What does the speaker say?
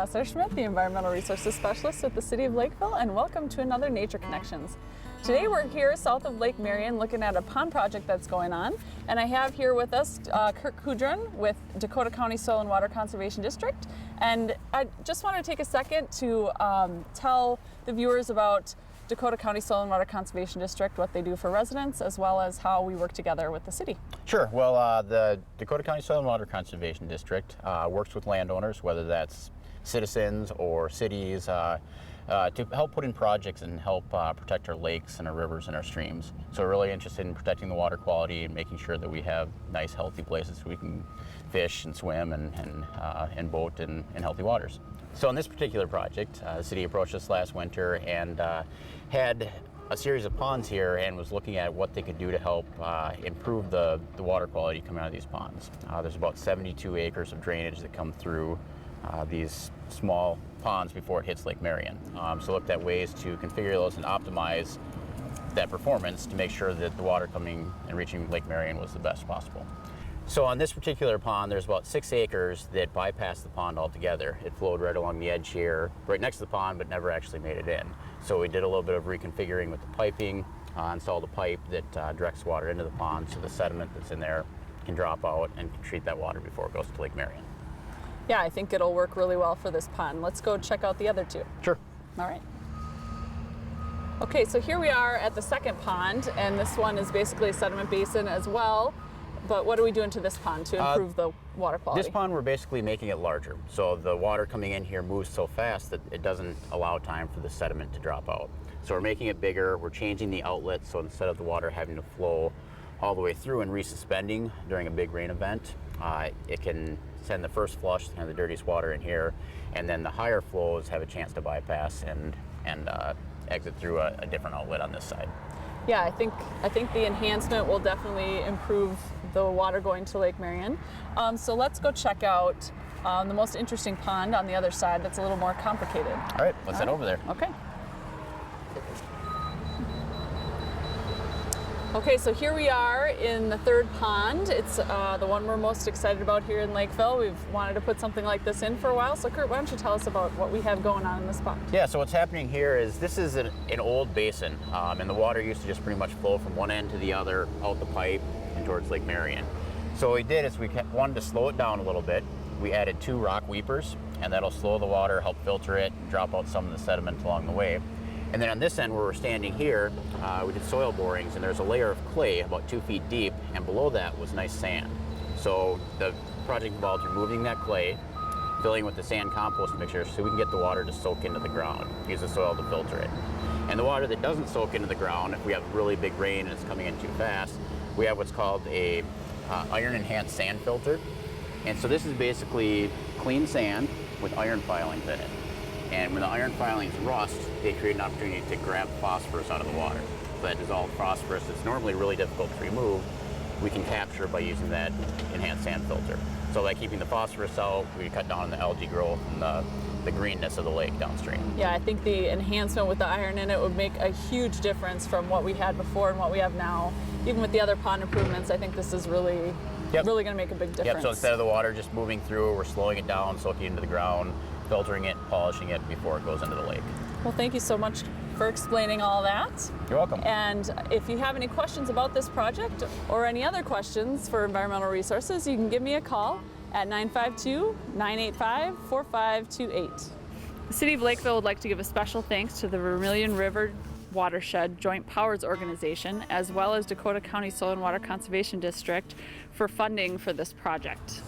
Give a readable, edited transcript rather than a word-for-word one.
Messerschmidt, the Environmental Resources Specialist at the City of Lakeville, and welcome to another Nature Connections. Today we're here south of Lake Marion looking at a pond project that's going on, and I have here with us Kirk Kudrin with Dakota County Soil and Water Conservation District. And I just want to take a second to tell the viewers about Dakota County Soil and Water Conservation District, what they do for residents, as well as how we work together with the city. Sure. Well, the Dakota County Soil and Water Conservation District works with landowners, whether that's citizens or cities, to help put in projects and help protect our lakes and our rivers and our streams. So we're really interested in protecting the water quality and making sure that we have nice, healthy places where we can fish and swim and boat in healthy waters. So in this particular project, the city approached us last winter and had a series of ponds here and was looking at what they could do to help improve the water quality coming out of these ponds. There's about 72 acres of drainage that come through these small ponds before it hits Lake Marion. So looked at ways to configure those and optimize that performance to make sure that the water coming and reaching Lake Marion was the best possible. So on this particular pond, there's about 6 acres that bypass the pond altogether. It flowed right along the edge here, right next to the pond, but never actually made it in. So we did a little bit of reconfiguring with the piping, installed a pipe that directs water into the pond so the sediment that's in there can drop out and can treat that water before it goes to Lake Marion. Yeah, I think it'll work really well for this pond. Let's go check out the other two. Sure. All right. Okay, so here we are at the second pond, and this one is basically a sediment basin as well. But what are we doing to this pond to improve the water quality? This pond, we're basically making it larger. So the water coming in here moves so fast that it doesn't allow time for the sediment to drop out. So we're making it bigger. We're changing the outlet, so instead of the water having to flow all the way through and resuspending during a big rain event, it can send the first flush, kind of the dirtiest water in here, and then the higher flows have a chance to bypass and exit through a different outlet on this side. Yeah, I think the enhancement will definitely improve the water going to Lake Marion. So let's go check out the most interesting pond on the other side that's a little more complicated. All right, let's head over there. Okay. Okay, so here we are in the third pond. It's the one we're most excited about here in Lakeville. We've wanted to put something like this in for a while. So Kurt, why don't you tell us about what we have going on in this pond? Yeah, so what's happening here is this is an old basin, and the water used to just pretty much flow from one end to the other, out the pipe and towards Lake Marion. So what we did is we wanted to slow it down a little bit. We added 2 rock weepers, and that'll slow the water, help filter it, drop out some of the sediment along the way. And then on this end where we're standing here, we did soil borings, and there's a layer of clay about 2 feet deep, and below that was nice sand. So the project involved removing that clay, filling with the sand compost mixture so we can get the water to soak into the ground, use the soil to filter it. And the water that doesn't soak into the ground, if we have really big rain and it's coming in too fast, we have what's called a iron enhanced sand filter. And so this is basically clean sand with iron filings in it. And when the iron filings rust, they create an opportunity to grab phosphorus out of the water. So that dissolved phosphorus that's normally really difficult to remove, we can capture by using that enhanced sand filter. So by keeping the phosphorus out, we cut down on the algae growth and the greenness of the lake downstream. Yeah, I think the enhancement with the iron in it would make a huge difference from what we had before and what we have now. Even with the other pond improvements, I think this is really going to make a big difference. Yep, so instead of the water just moving through, we're slowing it down, soaking into the ground, filtering it, polishing it before it goes into the lake. Well, thank you so much for explaining all that. You're welcome. And if you have any questions about this project or any other questions for environmental resources, you can give me a call at 952-985-4528. The City of Lakeville would like to give a special thanks to the Vermilion River Watershed Joint Powers Organization, as well as Dakota County Soil and Water Conservation District for funding for this project.